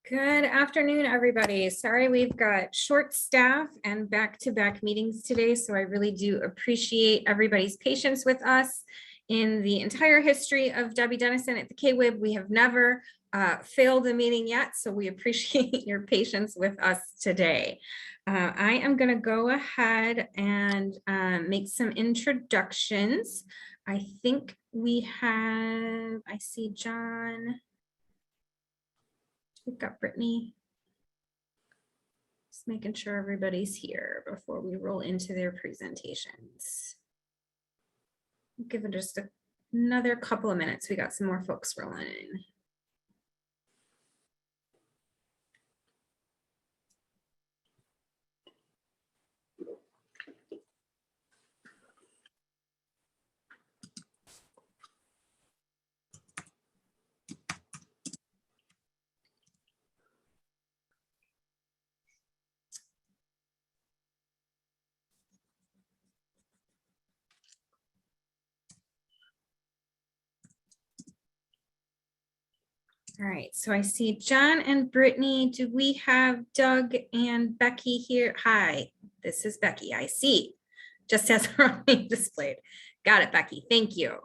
Good afternoon, everybody. Sorry, we've got short staff and back-to-back meetings today, so I really do appreciate everybody's patience with us. In the entire history of Debbie Dennison at the KWIB, we have never failed a meeting yet, so we appreciate your patience with us today. I am going to go ahead and make some introductions. I think I see John. We've got Brittany. Just making sure everybody's here before we roll into their presentations. Give it just another couple of minutes. We got some more folks rolling in. All right, so I see John and Brittany. Do we have Doug and Becky here? Hi, this is Becky. I see. Just as her name displayed. Got it, Becky. Thank you.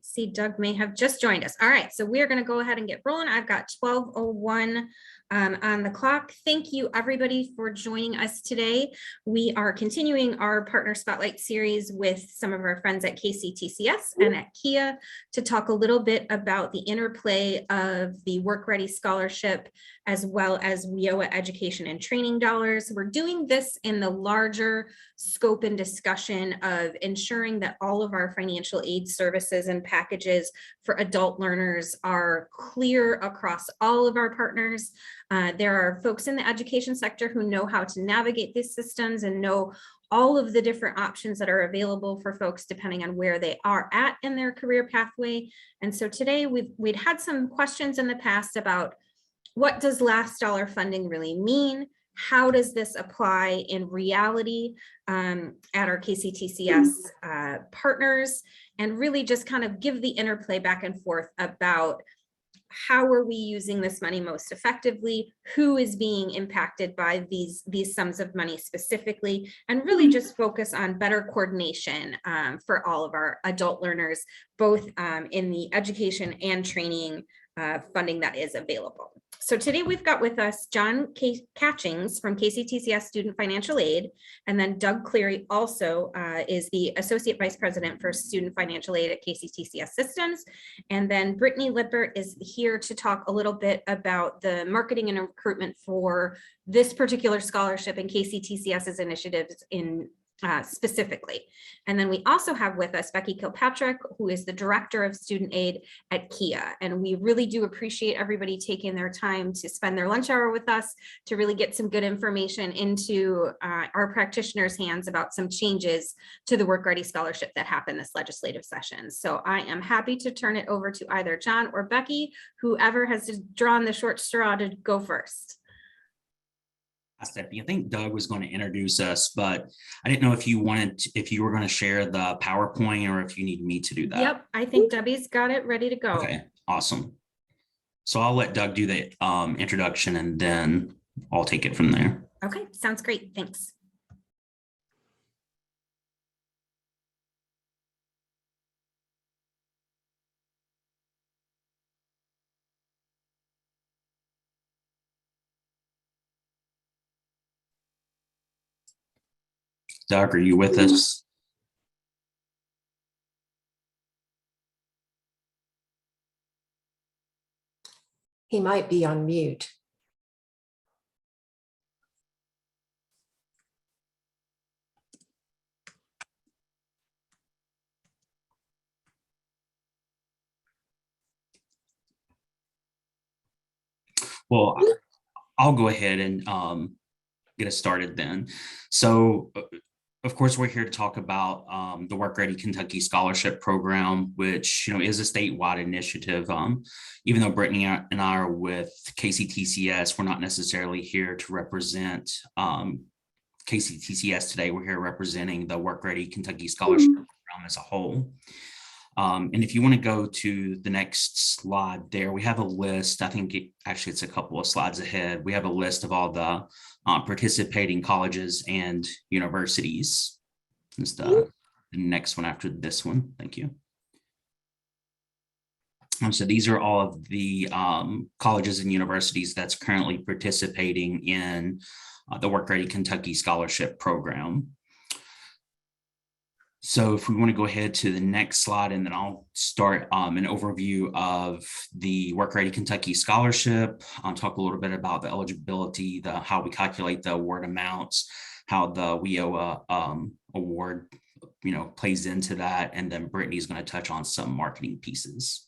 See, Doug may have just joined us. All right, so we're going to go ahead and get rolling. I've got 12:01 on the clock. Thank you, everybody, for joining us today. We are continuing our Partner Spotlight series with some of our friends at KCTCS and at KIA to talk a little bit about the interplay of the WorkReady Scholarship as well as WIOA education and training dollars. We're doing this in the larger scope and discussion of ensuring that all of our financial aid services and packages for adult learners are clear across all of our partners. There are folks in the education sector who know how to navigate these systems and know all of the different options that are available for folks depending on where they are at in their career pathway. And so today we'd had some questions in the past about what does last dollar funding really mean? How does this apply in reality at our KCTCS partners? And really just kind of give the interplay back and forth about how are we using this money most effectively? Who is being impacted by these sums of money specifically? And really just focus on better coordination for all of our adult learners, both in the education and training funding that is available. So today we've got with us John Catchings from KCTCS Student Financial Aid, and then Doug Cleary also is the Associate Vice President for Student Financial Aid at KCTCS Systems. And then Brittany Lippert is here to talk a little bit about the marketing and recruitment for this particular scholarship and KCTCS's initiatives in specifically. And then we also have with us Becky Kilpatrick, who is the Director of Student Aid at KIA. And we really do appreciate everybody taking their time to spend their lunch hour with us to really get some good information into our practitioners' hands about some changes to the WorkReady Scholarship that happened this legislative session. So I am happy to turn it over to either John or Becky, whoever has drawn the short straw to go first. I think Doug was going to introduce us, but I didn't know if you were going to share the PowerPoint or if you need me to do that. Yep, I think Debbie's got it ready to go. Okay, awesome. So I'll let Doug do the introduction and then I'll take it from there. Okay, sounds great. Thanks. Doug, are you with us? He might be on mute. Well, I'll go ahead and get us started then. So, of course, we're here to talk about the WorkReady Kentucky Scholarship Program, which is a statewide initiative. Even though Brittany and I are with KCTCS, we're not necessarily here to represent KCTCS today. We're here representing the WorkReady Kentucky Scholarship Program as a whole. And if you want to go to the next slide there, we have a list. I think actually it's a couple of slides ahead. We have a list of all the participating colleges and universities. It's the next one after this one. Thank you. So these are all of the colleges and universities that's currently participating in the WorkReady Kentucky Scholarship Program. So if we want to go ahead to the next slide, and then I'll start an overview of the WorkReady Kentucky Scholarship. I'll talk a little bit about the eligibility, how we calculate the award amounts, how the WIOA award plays into that, and then Brittany is going to touch on some marketing pieces.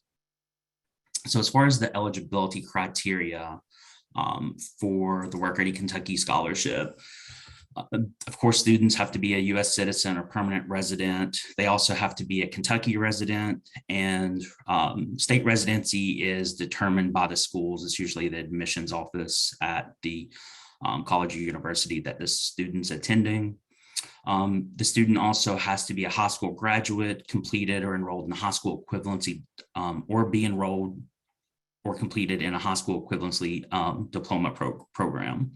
So as far as the eligibility criteria for the WorkReady Kentucky Scholarship, of course, students have to be a U.S. citizen or permanent resident. They also have to be a Kentucky resident, and state residency is determined by the schools. It's usually the admissions office at the college or university that the student's attending. The student also has to be a high school graduate, completed or enrolled in a high school equivalency, or be enrolled or completed in a high school equivalency diploma program.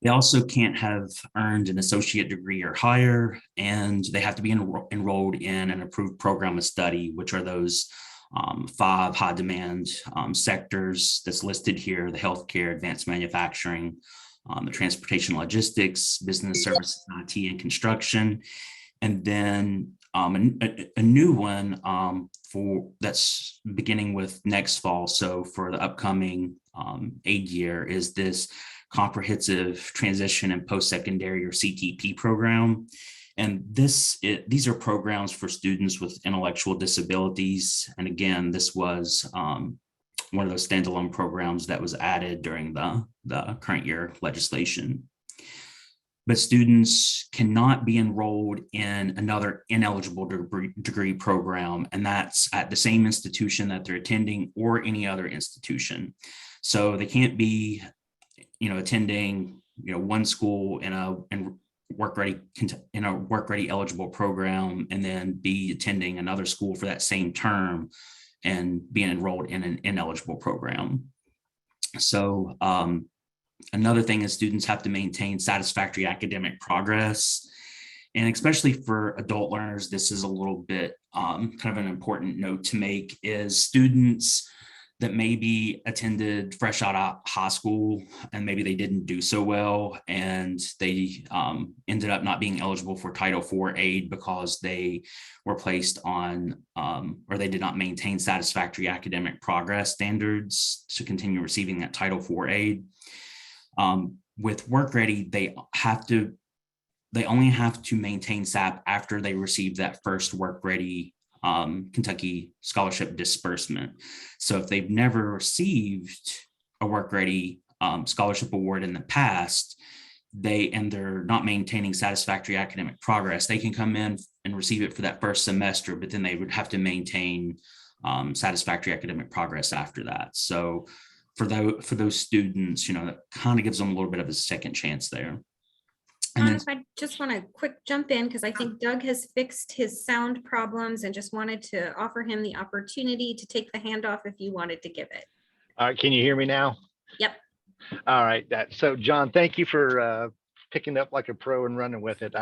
They also can't have earned an associate degree or higher, and they have to be enrolled in an approved program of study, which are those 5 high demand sectors that's listed here: the healthcare, advanced manufacturing, the transportation logistics, business services, IT, and construction. And then a new one for that's beginning with next fall. So for the upcoming aid year is this comprehensive transition and post-secondary, or CTP program. And these are programs for students with intellectual disabilities. And again, this was one of those standalone programs that was added during the current year legislation. But students cannot be enrolled in another ineligible degree program, and that's at the same institution that they're attending or any other institution. So they can't be attending one school in a WorkReady eligible program and then be attending another school for that same term and being enrolled in an ineligible program. So another thing is students have to maintain satisfactory academic progress. And especially for adult learners, this is a little bit kind of an important note to make, is students that maybe attended fresh out of high school and maybe they didn't do so well, and they ended up not being eligible for Title IV aid because they were placed on, or they did not maintain satisfactory academic progress standards to continue receiving that Title IV aid. With WorkReady, they only have to maintain SAP after they receive that first WorkReady Kentucky scholarship disbursement. So if they've never received a WorkReady scholarship award in the past, they're not maintaining satisfactory academic progress, they can come in and receive it for that first semester, but then they would have to maintain satisfactory academic progress after that. So for those students, that kind of gives them a little bit of a second chance there. John, if I just want to quick jump in, because I think Doug has fixed his sound problems and just wanted to offer him the opportunity to take the handoff if you wanted to give it. All right, can you hear me now? Yep. All right, so John, thank you for picking up like a pro and running with it.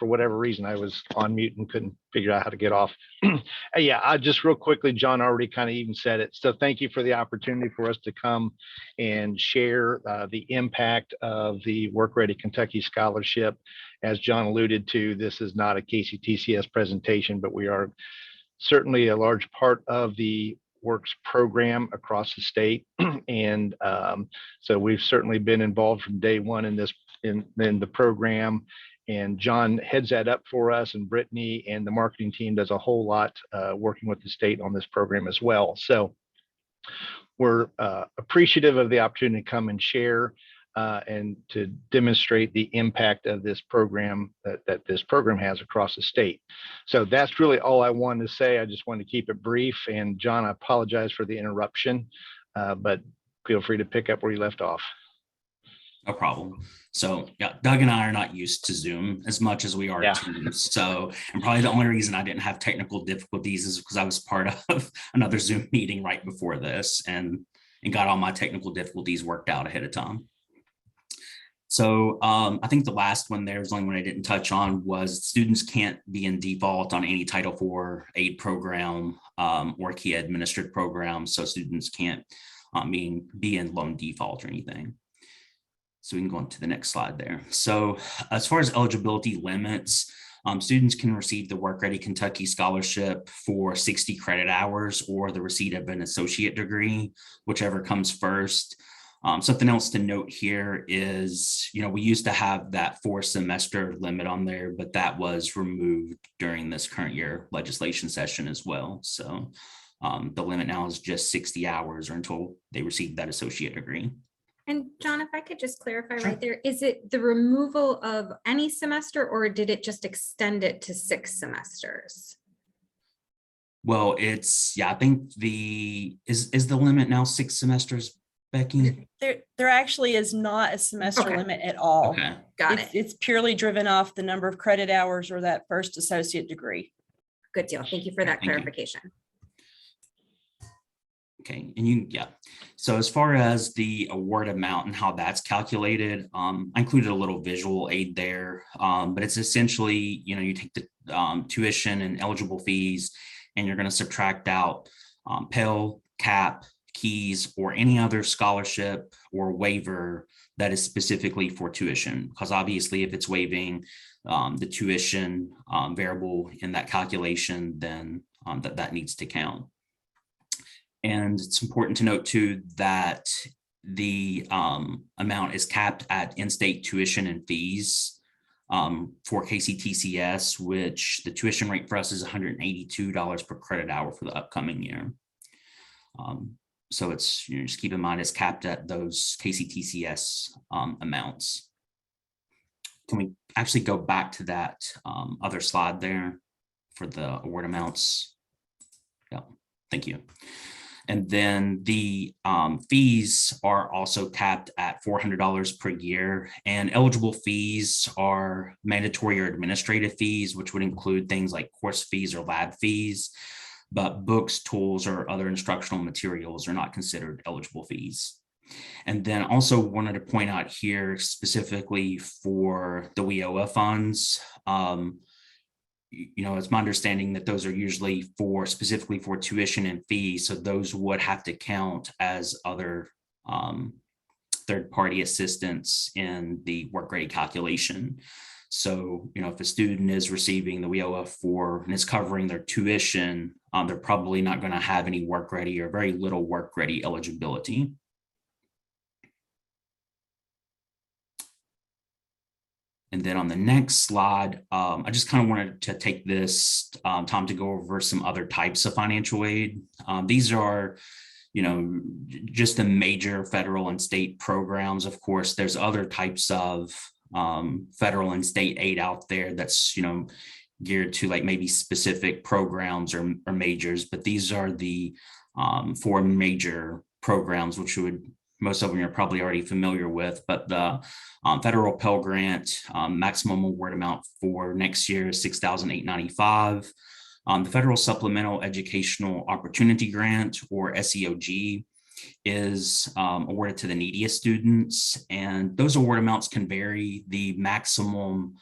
For whatever reason, I was on mute and couldn't figure out how to get off. Yeah, I just real quickly, John already kind of even said it. So thank you for the opportunity for us to come and share the impact of the WorkReady Kentucky Scholarship. As John alluded to, this is not a KCTCS presentation, but we are certainly a large part of the Works program across the state. And so we've certainly been involved from day one in the program, and John heads that up for us, and Brittany and the marketing team does a whole lot working with the state on this program as well. So we're appreciative of the opportunity to come and share and to demonstrate the impact of this program that this program has across the state. So that's really all I wanted to say. I just wanted to keep it brief. And John, I apologize for the interruption, but feel free to pick up where you left off. No problem. So yeah, Doug and I are not used to Zoom as much as we are Yeah. Teams. So, and probably the only reason I didn't have technical difficulties is because I was part of another Zoom meeting right before this and got all my technical difficulties worked out ahead of time. So I think the last one there was the only one I didn't touch on was students can't be in default on any Title IV aid program or key administered program. So students can't be in loan default or anything. So we can go on to the next slide there. So as far as eligibility limits, students can receive the WorkReady Kentucky Scholarship for 60 credit hours or the receipt of an associate degree, whichever comes first. Something else to note here is, we used to have that 4-semester limit on there, but that was removed during this current year legislation session as well. So the limit now is just 60 hours or until they receive that associate degree. And John, if I could just clarify Sure. right there, is it the removal of any semester or did it just extend it to 6 semesters? Well, I think is the limit now 6 semesters, Becky? There actually is not a semester Okay. limit at all. Okay. Got it. It's purely driven off the number of credit hours or that first associate degree. Good deal. Thank you for that Thank you. clarification. Okay, and so as far as the award amount and how that's calculated, I included a little visual aid there, but it's essentially, you take the tuition and eligible fees, and you're going to subtract out Pell, CAP, KEYS, or any other scholarship or waiver that is specifically for tuition, because obviously if it's waiving the tuition variable in that calculation, then that needs to count. And it's important to note too that the amount is capped at in-state tuition and fees for KCTCS, which the tuition rate for us is $182 per credit hour for the upcoming year. So it's, just keep in mind it's capped at those KCTCS amounts. Can we actually go back to that other slide there for the award amounts? Yeah, thank you. And then the fees are also capped at $400 per year, and eligible fees are mandatory or administrative fees, which would include things like course fees or lab fees, but books, tools, or other instructional materials are not considered eligible fees. And then also wanted to point out here specifically for the WIOA funds, it's my understanding that those are usually specifically for tuition and fees. So those would have to count as other third-party assistance in the WorkReady calculation. So, if a student is receiving the WIOA and is covering their tuition, they're probably not going to have any WorkReady or very little WorkReady eligibility. And then on the next slide, I just kind of wanted to take this time to go over some other types of financial aid. These are, just the major federal and state programs. Of course, there's other types of federal and state aid out there that's, geared to like maybe specific programs or majors, but these are the 4 major programs, which most of them you're probably already familiar with, but the federal Pell Grant maximum award amount for next year is $6,895. The Federal Supplemental Educational Opportunity Grant, or SEOG, is awarded to the neediest students, and those award amounts can vary. The maximum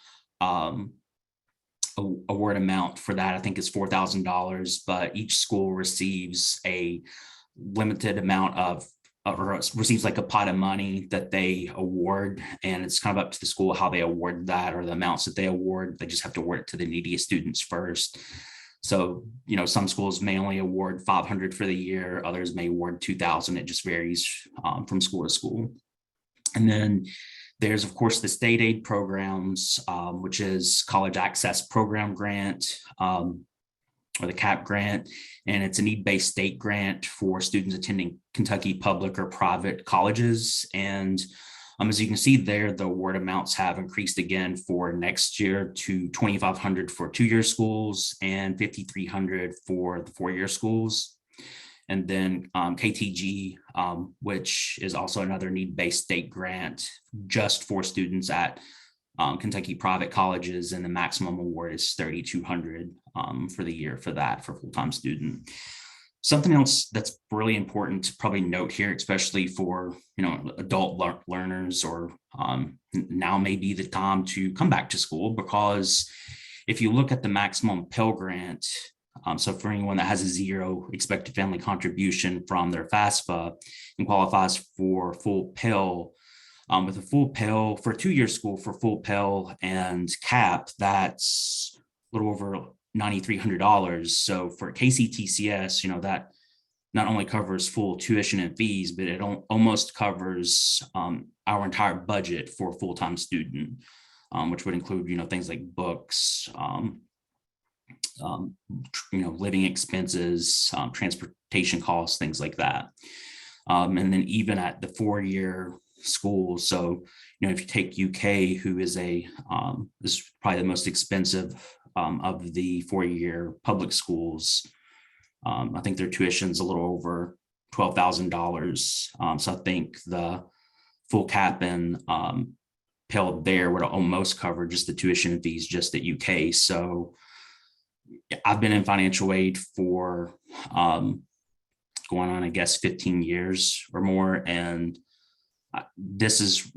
award amount for that, I think, is $4,000, but each school receives a limited amount of or receives like a pot of money that they award, and it's kind of up to the school how they award that or the amounts that they award. They just have to award it to the neediest students first. So, some schools may only award $500 for the year, others may award $2,000. It just varies from school to school. And then there's, of course, the state aid programs, which is College Access Program Grant, or the CAP grant, and it's a need-based state grant for students attending Kentucky public or private colleges. And as you can see there, the award amounts have increased again for next year to $2,500 for 2-year schools and $5,300 for the 4-year schools. And then KTG, which is also another need-based state grant just for students at Kentucky private colleges, and the maximum award is $3,200 for the year for that for full-time student. Something else that's really important to probably note here, especially for adult learners, or now may be the time to come back to school, because if you look at the maximum Pell Grant, so for anyone that has a 0 expected family contribution from their FAFSA and qualifies for full Pell, with a full Pell for a 2-year school for full Pell and cap, that's a little over $9,300. So for KCTCS, that not only covers full tuition and fees, but it almost covers our entire budget for a full-time student, which would include things like books, living expenses, transportation costs, things like that. And then even at the 4-year school, so if you take UK, who is is probably the most expensive of the 4-year public schools, I think their tuition's a little over $12,000. So I think the full cap and Pell there would almost cover just the tuition and fees just at UK. So I've been in financial aid for going on, I guess, 15 years or more. And this is,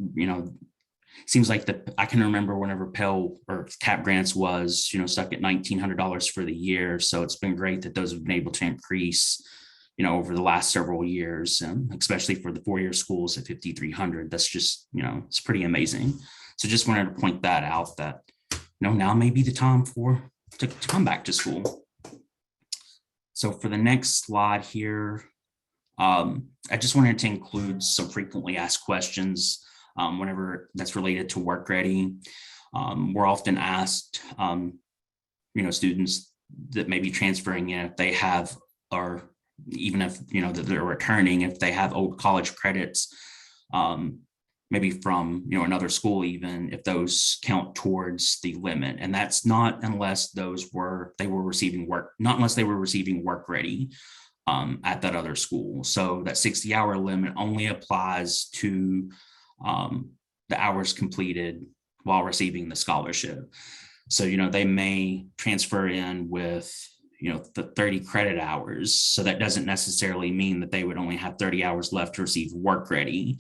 seems like I can remember whenever Pell or cap grants was, stuck at $1,900 for the year. So it's been great that those have been able to increase, over the last several years, and especially for the 4-year schools at $5,300. That's just, it's pretty amazing. So just wanted to point that out, that, now may be the time to come back to school. So for the next slide here, I just wanted to include some frequently asked questions whenever that's related to WorkReady. We're often asked, students that may be transferring in, if they have, or even if, that they're returning, if they have old college credits, maybe from, another school, even if those count towards the limit. And that's not unless they were receiving WorkReady at that other school. So that 60-hour limit only applies to the hours completed while receiving the scholarship. So, they may transfer in with, the 30 credit hours. So that doesn't necessarily mean that they would only have 30 hours left to receive WorkReady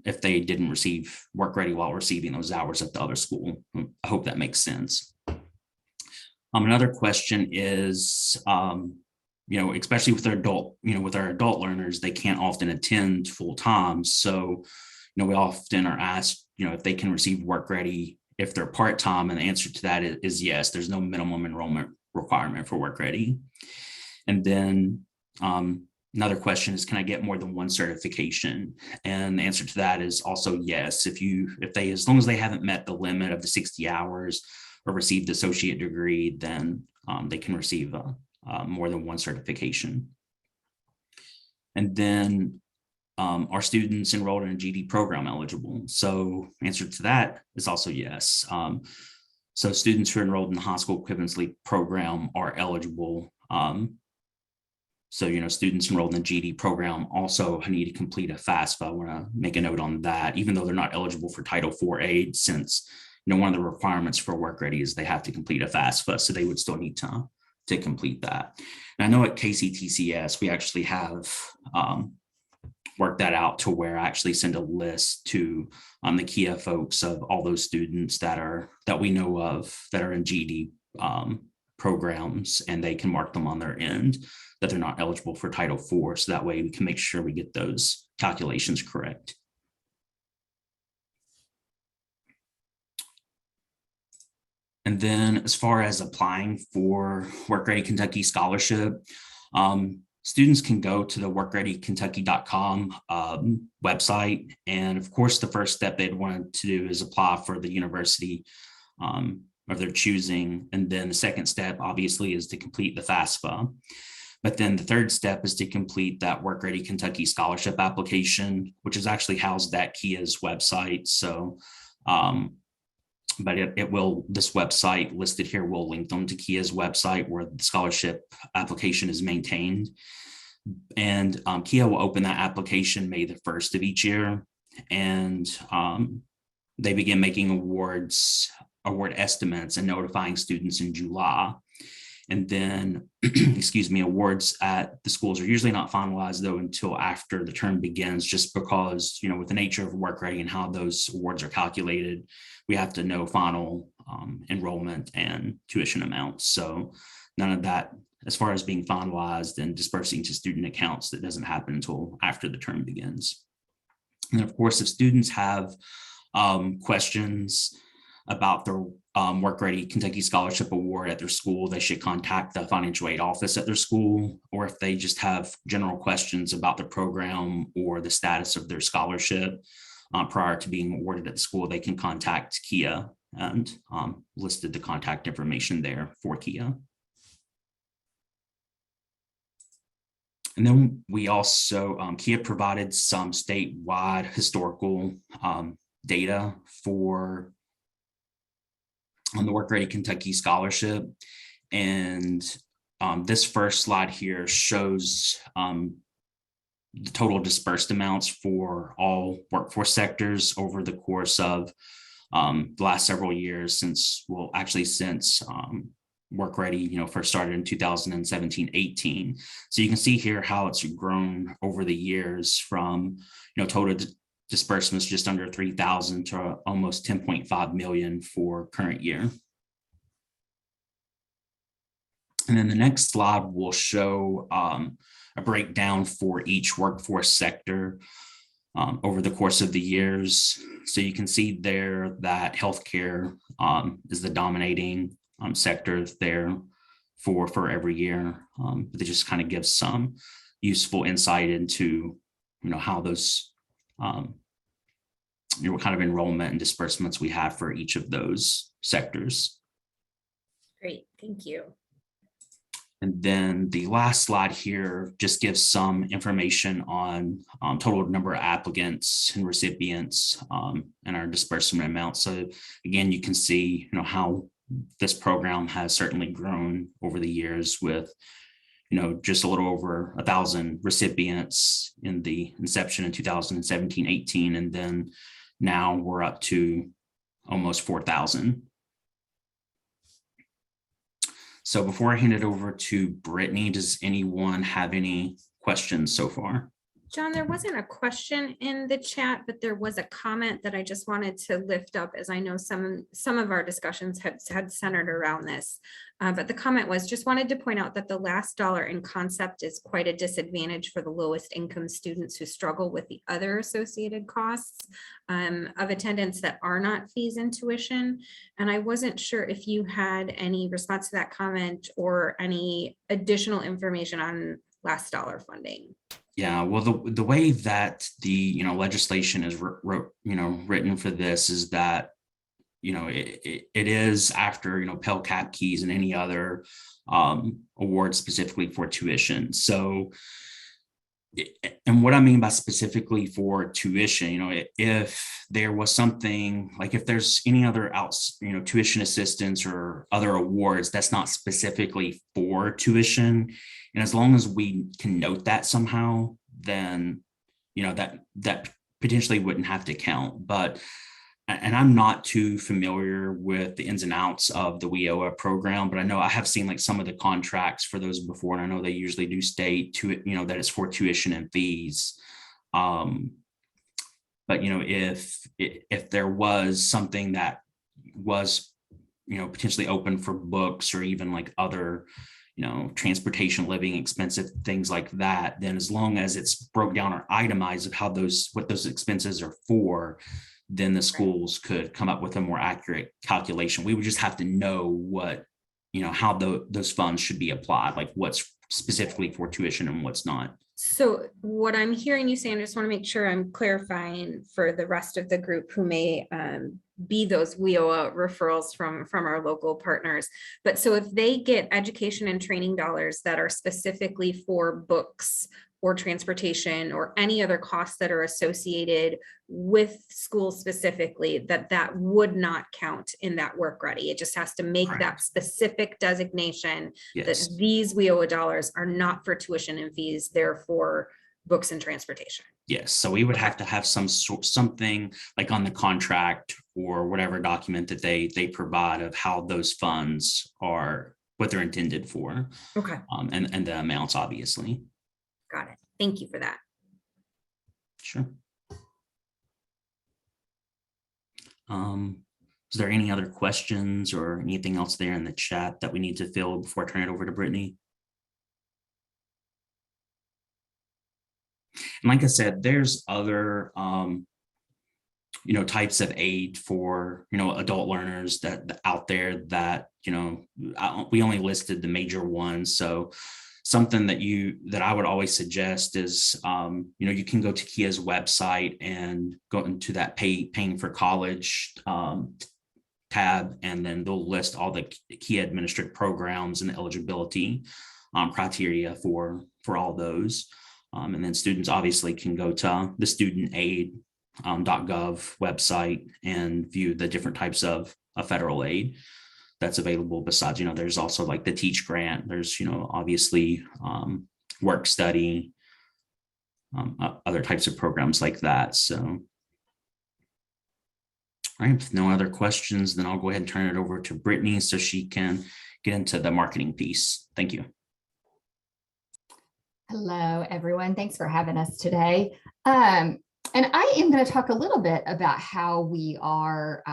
if they didn't receive WorkReady while receiving those hours at the other school. I hope that makes sense. Another question is, especially with our adult learners, they can't often attend full time. So, we often are asked, if they can receive WorkReady if they're part-time, and the answer to that is yes. There's no minimum enrollment requirement for WorkReady. And then another question is, can I get more than one certification? And the answer to that is also yes. As long as they haven't met the limit of the 60 hours or received the associate degree, then they can receive more than one certification. And then are students enrolled in a GED program eligible? So answer to that is also yes. So students who are enrolled in the high school equivalency program are eligible. So, students enrolled in the GED program also need to complete a FAFSA. I want to make a note on that, even though they're not eligible for Title IV aid, since, one of the requirements for WorkReady is they have to complete a FAFSA. So they would still need to complete that. And I know at KCTCS, we actually have worked that out to where I actually send a list to the KIA folks of all those students that we know of that are in GED programs, and they can mark them on their end that they're not eligible for Title IV. So that way we can make sure we get those calculations correct. And then as far as applying for WorkReady Kentucky Scholarship, students can go to the workreadykentucky.com website. And of course, the first step they'd want to do is apply for the university of their choosing. And then the second step, obviously, is to complete the FAFSA. But then the third step is to complete that WorkReady Kentucky Scholarship application, which is actually housed at KIA's website. So, but this website listed here will link them to KIA's website where the scholarship application is maintained. And Kia will open that application May the 1st of each year. And they begin making award estimates and notifying students in July. And then, excuse me, awards at the schools are usually not finalized though until after the term begins, just because, you know, with the nature of WorkReady and how those awards are calculated, we have to know final enrollment and tuition amounts. So none of that, as far as being finalized and dispersing to student accounts, that doesn't happen until after the term begins. And of course, if students have questions about the WorkReady Kentucky Scholarship Award at their school, they should contact the financial aid office at their school. Or if they just have general questions about the program or the status of their scholarship prior to being awarded at the school, they can contact Kia, and listed the contact information there for Kia. And then we also, Kia provided some statewide historical data for on the WorkReady Kentucky Scholarship. And this first slide here shows the total dispersed amounts for all workforce sectors over the course of the last several years since WorkReady, first started in 2017-18. So you can see here how it's grown over the years from, total disbursements just under 3,000 to almost 10.5 million for current year. And then the next slide will show a breakdown for each workforce sector over the course of the years. So you can see there that healthcare is the dominating sector there for every year. But it just kind of gives some useful insight into, how those what kind of enrollment and disbursements we have for each of those sectors. Great, thank you. And then the last slide here just gives some information on total number of applicants and recipients and our disbursement amount. So again, you can see, how this program has certainly grown over the years with, just a little over 1,000 recipients in the inception in 2017-18, and then now we're up to almost 4,000. So before I hand it over to Brittany, does anyone have any questions so far? John, there wasn't a question in the chat, but there was a comment that I just wanted to lift up, as I know some of our discussions had centered around this. But the comment was, just wanted to point out that the last dollar in concept is quite a disadvantage for the lowest income students who struggle with the other associated costs of attendance that are not fees and tuition. And I wasn't sure if you had any response to that comment or any additional information on last dollar funding. Yeah, well, the way that the legislation is written for this is that it is after Pell Cap keys and any other awards specifically for tuition. So, and what I mean by specifically for tuition, if there was something like if there's any other tuition assistance or other awards that's not specifically for tuition, and as long as we can note that somehow, then that potentially wouldn't have to count. But and I'm not too familiar with the ins and outs of the WIOA program, but I know I have seen like some of the contracts for those before, and I know they usually do state that it's for tuition and fees. But if there was something that was potentially open for books or even like other transportation, living, expensive things like that, then as long as it's broke down or itemized of what those expenses are for, then the schools could come up with a more accurate calculation. We would just have to know what, how those funds should be applied, like what's specifically for tuition and what's not. So what I'm hearing you say, and I just want to make sure I'm clarifying for the rest of the group who may be those WIOA referrals from our local partners. But so if they get education and training dollars that are specifically for books or transportation or any other costs that are associated with schools specifically, that would not count in that WorkReady. It just has to make that specific designation. Yes. That these WIOA dollars $1,000 are not for tuition and fees, they're for books and transportation. Yes, so we would have to have something like on the contract or whatever document that they provide of how those funds are, what they're intended for, Okay, and the amounts, obviously. got it. Thank you for that. Sure. Is there any other questions or anything else there in the chat that we need to fill before I turn it over to Brittany? And like I said, there's other, types of aid for, adult learners that out there that, we only listed the major ones. So something that I would always suggest is, you can go to Kia's website and go into that paying for college tab, and then they'll list all the Kia administered programs and eligibility criteria for all those. And then students obviously can go to the studentaid.gov website and view the different types of federal aid that's available. Besides, there's also like the Teach Grant. There's, obviously work study, other types of programs like that. So, all right, if no other questions, then I'll go ahead and turn it over to Brittany so she can get into the marketing piece. Thank you. Hello, everyone. Thanks for having us today. And I am going to talk a little bit about how we are,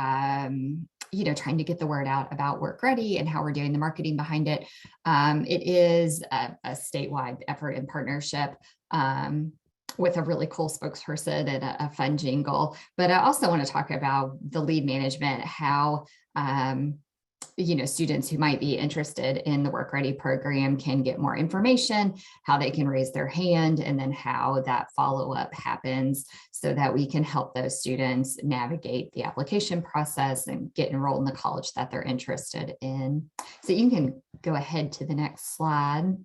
trying to get the word out about WorkReady and how we're doing the marketing behind it. It is a statewide effort in partnership with a really cool spokesperson and a fun jingle. But I also want to talk about the lead management, how students who might be interested in the WorkReady program can get more information, how they can raise their hand, and then how that follow-up happens so that we can help those students navigate the application process and get enrolled in the college that they're interested in. So you can go ahead to the next slide.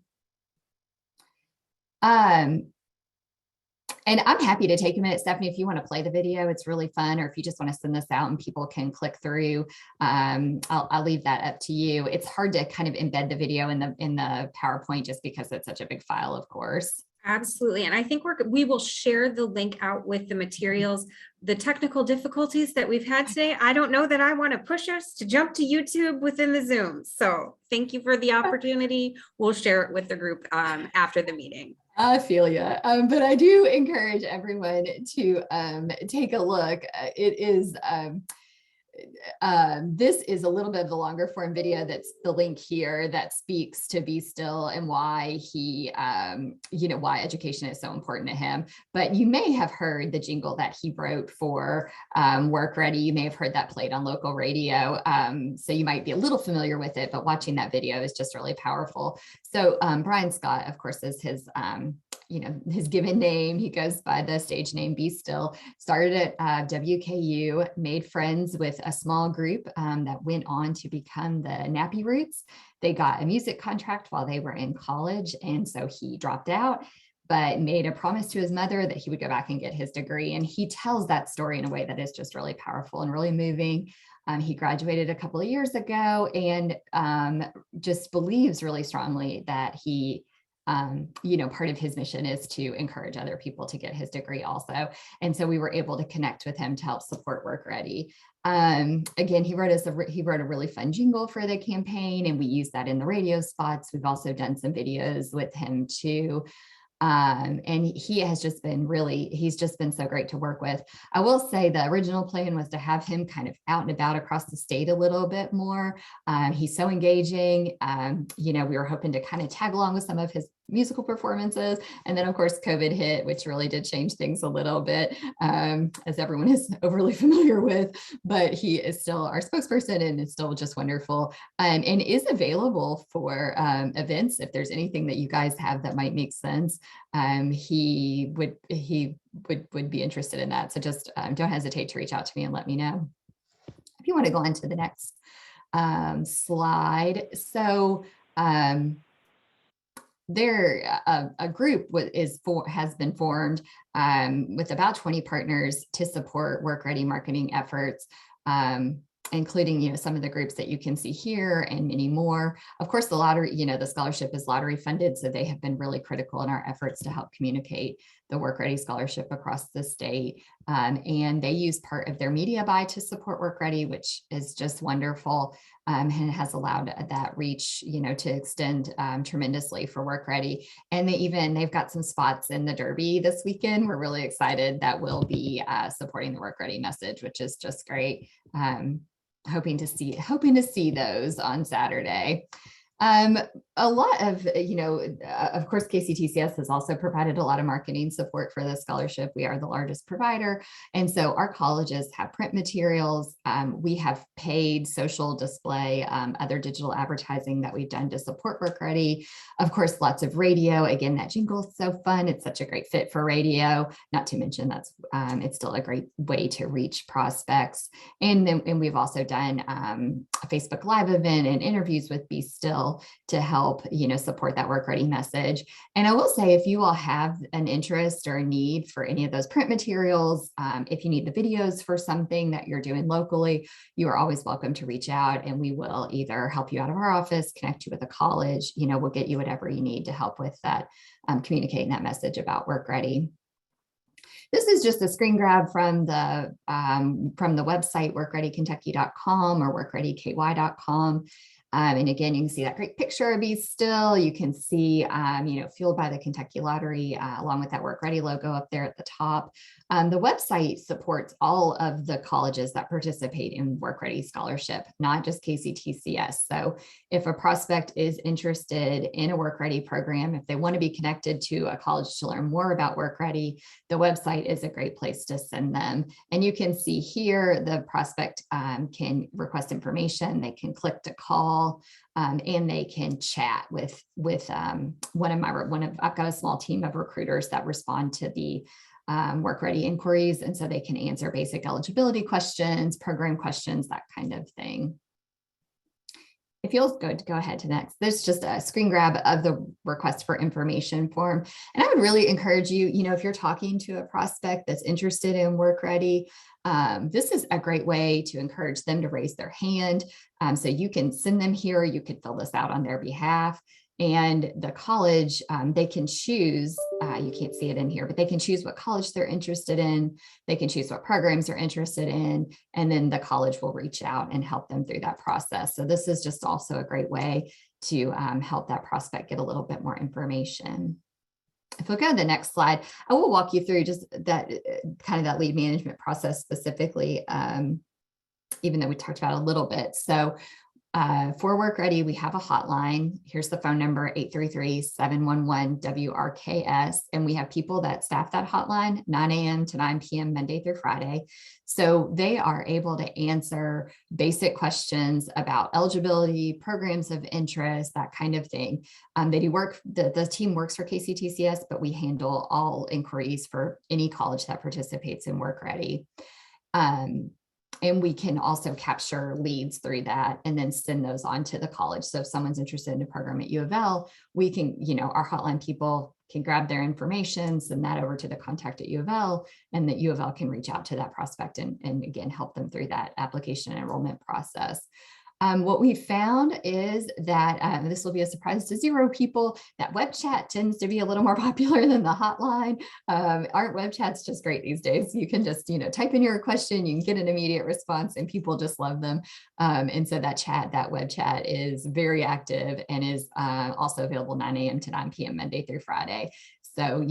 And I'm happy to take a minute, Stephanie, if you want to play the video, it's really fun, or if you just want to send this out and people can click through, I'll leave that up to you. It's hard to kind of embed the video in the PowerPoint just because it's such a big file, of course. Absolutely. And I think we will share the link out with the materials. The technical difficulties that we've had today, I don't know that I want to push us to jump to YouTube within the Zoom. So thank you for the opportunity. We'll share it with the group after the meeting. I feel you, but I do encourage everyone to take a look. It is this is a little bit of the longer form video that's the link here that speaks to Be Still and why he, why education is so important to him. But you may have heard the jingle that he wrote for WorkReady. You may have heard that played on local radio. So you might be a little familiar with it, but watching that video is just really powerful. So Brian Scott, of course, is his his given name. He goes by the stage name Be Still. Started at WKU, made friends with a small group that went on to become the Nappy Roots. They got a music contract while they were in college, and so he dropped out, but made a promise to his mother that he would go back and get his degree. And he tells that story in a way that is just really powerful and really moving. He graduated a couple of years ago and just believes really strongly that he part of his mission is to encourage other people to get his degree also. And so we were able to connect with him to help support WorkReady. Again, he wrote a really fun jingle for the campaign, and we used that in the radio spots. We've also done some videos with him too. And he has just been he's just been so great to work with. I will say the original plan was to have him kind of out and about across the state a little bit more. He's so engaging. We were hoping to kind of tag along with some of his musical performances. And then of course, COVID hit, which really did change things a little bit, as everyone is overly familiar with, but he is still our spokesperson and is still just wonderful, and is available for events. If there's anything that you guys have that might make sense, he would be interested in that. So just don't hesitate to reach out to me and let me know. If you want to go on to the next slide. So a group has been formed with about 20 partners to support WorkReady marketing efforts. including, some of the groups that you can see here and many more. Of course, the lottery, the scholarship is lottery funded, so they have been really critical in our efforts to help communicate the WorkReady scholarship across the state. And they use part of their media buy to support WorkReady, which is just wonderful, and has allowed that reach, to extend tremendously for WorkReady. And they've got some spots in the Derby this weekend. We're really excited that we'll be supporting the WorkReady message, which is just great. Hoping to see those on Saturday. A lot of, of course, KCTCS has also provided a lot of marketing support for the scholarship. We are the largest provider. And so our colleges have print materials. We have paid social display, other digital advertising that we've done to support WorkReady. Of course, lots of radio. Again, that jingle is so fun. It's such a great fit for radio, not to mention it's still a great way to reach prospects. And we've also done a Facebook Live event and interviews with Be Still to help, support that WorkReady message. And I will say, if you all have an interest or a need for any of those print materials, if you need the videos for something that you're doing locally, you are always welcome to reach out, and we will either help you out of our office, connect you with a college, we'll get you whatever you need to help with that, communicating that message about WorkReady. This is just a screen grab from the website workreadykentucky.com or workreadyky.com. And again, you can see that great picture of Be Still. You can see, fueled by the Kentucky Lottery, along with that WorkReady logo up there at the top. The website supports all of the colleges that participate in WorkReady Scholarship, not just KCTCS. So if a prospect is interested in a WorkReady program, if they want to be connected to a college to learn more about WorkReady, the website is a great place to send them. And you can see here, the prospect can request information, they can click to call, and they can chat with I've got a small team of recruiters that respond to the WorkReady inquiries. And so they can answer basic eligibility questions, program questions, that kind of thing. It feels good to go ahead to next. There's just a screen grab of the request for information form. And I would really encourage you, if you're talking to a prospect that's interested in WorkReady, this is a great way to encourage them to raise their hand. So you can send them here, you could fill this out on their behalf. And the college, they can choose, you can't see it in here, but they can choose what college they're interested in. They can choose what programs they're interested in, and then the college will reach out and help them through that process. So this is just also a great way to help that prospect get a little bit more information. If we go to the next slide, I will walk you through just that that lead management process specifically, even though we talked about it a little bit. So for WorkReady, we have a hotline. Here's the phone number, 833-711-WRKS. And we have people that staff that hotline 9 a.m. to 9 p.m. Monday through Friday. So they are able to answer basic questions about eligibility, programs of interest, that kind of thing. They do work, the team works for KCTCS, but we handle all inquiries for any college that participates in WorkReady. And we can also capture leads through that and then send those on to the college. So if someone's interested in a program at U of L, we can, our hotline people can grab their information, send that over to the contact at U of L, and that U of L can reach out to that prospect and again, help them through that application and enrollment process. What we found is that this will be a surprise to zero people, that web chat tends to be a little more popular than the hotline. Aren't web chats just great these days? You can just, type in your question, you can get an immediate response, and people just love them. And so that web chat is very active and is also available 9 a.m. to 9 p.m. Monday through Friday. So,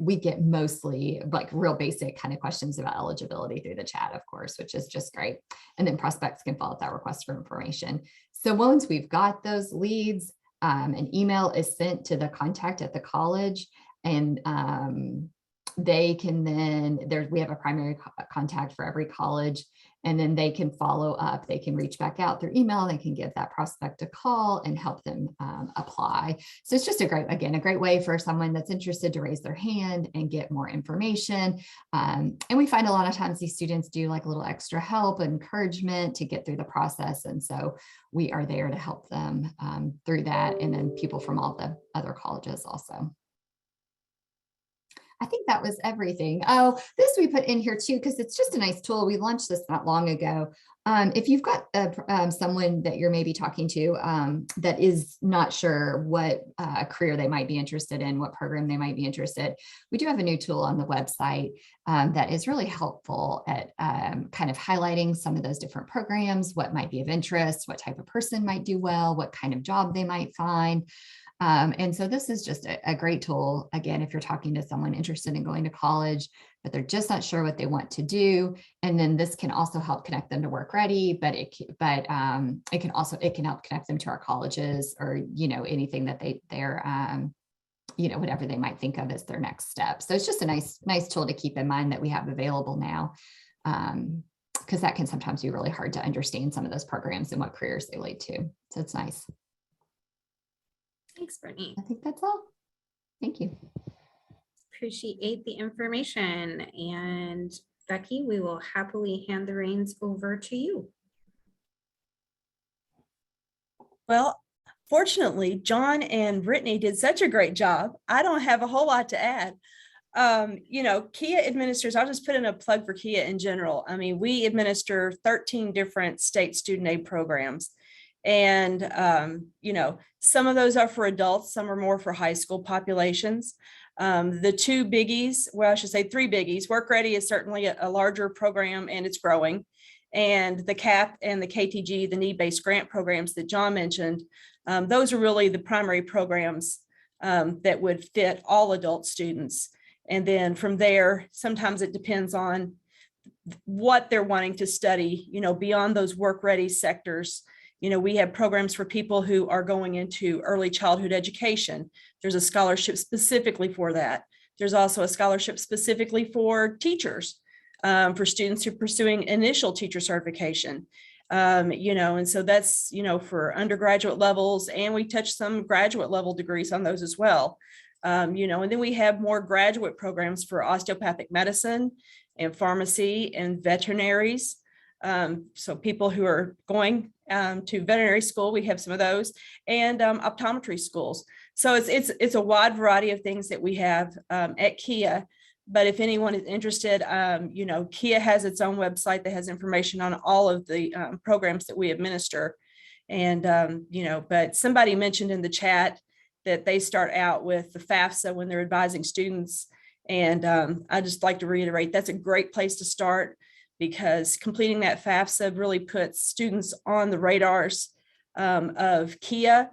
we get mostly like real basic kind of questions about eligibility through the chat, of course, which is just great. And then prospects can follow up that request for information. So once we've got those leads, an email is sent to the contact at the college, and they can then, we have a primary contact for every college, and then they can follow up. They can reach back out through email. They can give that prospect a call and help them apply. So it's just a great way for someone that's interested to raise their hand and get more information. And we find a lot of times these students do like a little extra help and encouragement to get through the process. And so we are there to help them through that. And then people from all the other colleges also. I think that was everything. Oh, this we put in here too, because it's just a nice tool. We launched this not long ago. If you've got someone that you're maybe talking to that is not sure what career they might be interested in, what program they might be interested, we do have a new tool on the website that is really helpful at kind of highlighting some of those different programs, what might be of interest, what type of person might do well, what kind of job they might find. And so this is just a great tool. Again, if you're talking to someone interested in going to college, but they're just not sure what they want to do. And then this can also help connect them to WorkReady, but it can help connect them to our colleges or, anything that they're whatever they might think of as their next step. So it's just a nice tool to keep in mind that we have available now. Because that can sometimes be really hard to understand some of those programs and what careers they lead to. So it's nice. Thanks, Brittany. I think that's all. Thank you. Appreciate the information. And Becky, we will happily hand the reins over to you. Well, fortunately, John and Brittany did such a great job. I don't have a whole lot to add. Kia administers, I'll just put in a plug for Kia in general. I mean, we administer 13 different state student aid programs. And, some of those are for adults, some are more for high school populations. The two biggies, well, I should say three biggies. WorkReady is certainly a larger program and it's growing. And the CAP and the KTG, the need-based grant programs that John mentioned, those are really the primary programs that would fit all adult students. And then from there, sometimes it depends on what they're wanting to study, beyond those WorkReady sectors. We have programs for people who are going into early childhood education. There's a scholarship specifically for that. There's also a scholarship specifically for teachers, for students who are pursuing initial teacher certification. And so that's, for undergraduate levels, and we touch some graduate level degrees on those as well. And then we have more graduate programs for osteopathic medicine and pharmacy and veterinaries. So people who are going to veterinary school, we have some of those, and optometry schools. So it's a wide variety of things that we have at Kia. But if anyone is interested, Kia has its own website that has information on all of the programs that we administer. And, but somebody mentioned in the chat that they start out with the FAFSA when they're advising students. And I just like to reiterate, that's a great place to start, because completing that FAFSA really puts students on the radars of Kia.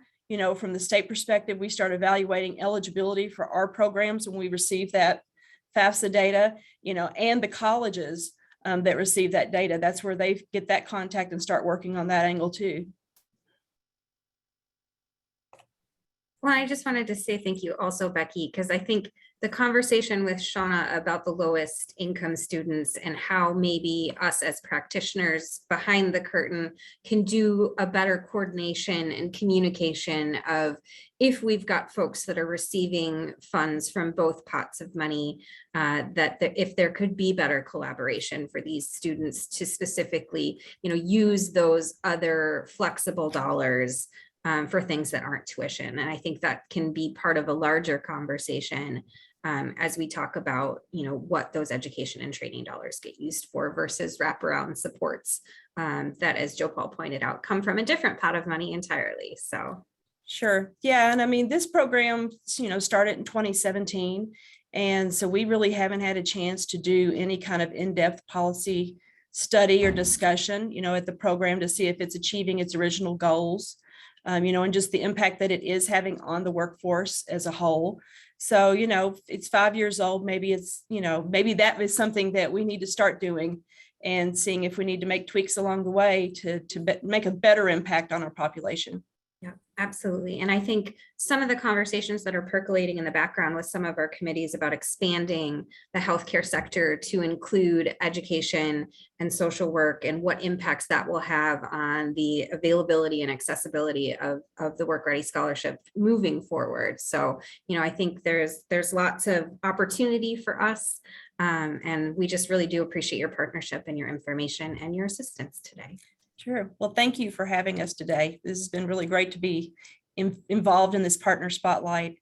From the state perspective, we start evaluating eligibility for our programs when we receive that FAFSA data, and the colleges that receive that data. That's where they get that contact and start working on that angle too. Well, I just wanted to say thank you also, Becky, because I think the conversation with Shauna about the lowest income students and how maybe us as practitioners behind the curtain can do a better coordination and communication of, if we've got folks that are receiving funds from both pots of money, that if there could be better collaboration for these students to specifically, use those other flexible dollars for things that aren't tuition. And I think that can be part of a larger conversation as we talk about, what those education and training dollars get used for versus wraparound supports that, as Joe Paul pointed out, come from a different pot of money entirely. So. Sure. Yeah. And I mean, this program, started in 2017. And so we really haven't had a chance to do any kind of in-depth policy study or discussion, at the program to see if it's achieving its original goals. And just the impact that it is having on the workforce as a whole. So, it's 5 years old, maybe it's, maybe that is something that we need to start doing and seeing if we need to make tweaks along the way to make a better impact on our population. Yeah, absolutely. And I think some of the conversations that are percolating in the background with some of our committees about expanding the healthcare sector to include education and social work, and what impacts that will have on the availability and accessibility of the WorkReady Scholarship moving forward. So, I think there's lots of opportunity for us. And we just really do appreciate your partnership and your information and your assistance today. Sure. Well, thank you for having us today. This has been really great to be involved in this partner spotlight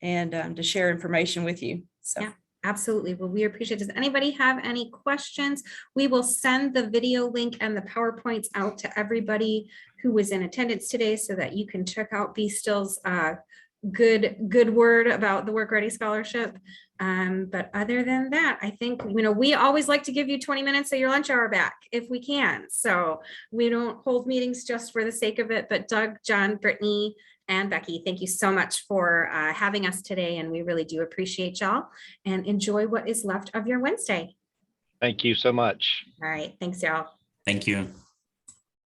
and to share information with you. So. Yeah, Absolutely. Well, we appreciate it. Does anybody have any questions? We will send the video link and the PowerPoints out to everybody who was in attendance today so that you can check out Be Still's good word about the WorkReady Scholarship. But other than that, I think, we always like to give you 20 minutes of your lunch hour back if we can. So we don't hold meetings just for the sake of it. But Doug, John, Brittany, and Becky, thank you so much for having us today. And we really do appreciate y'all, and enjoy what is left of your Wednesday. Thank you so much. All right. Thanks, y'all. Thank you.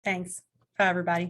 Thanks. Bye, everybody.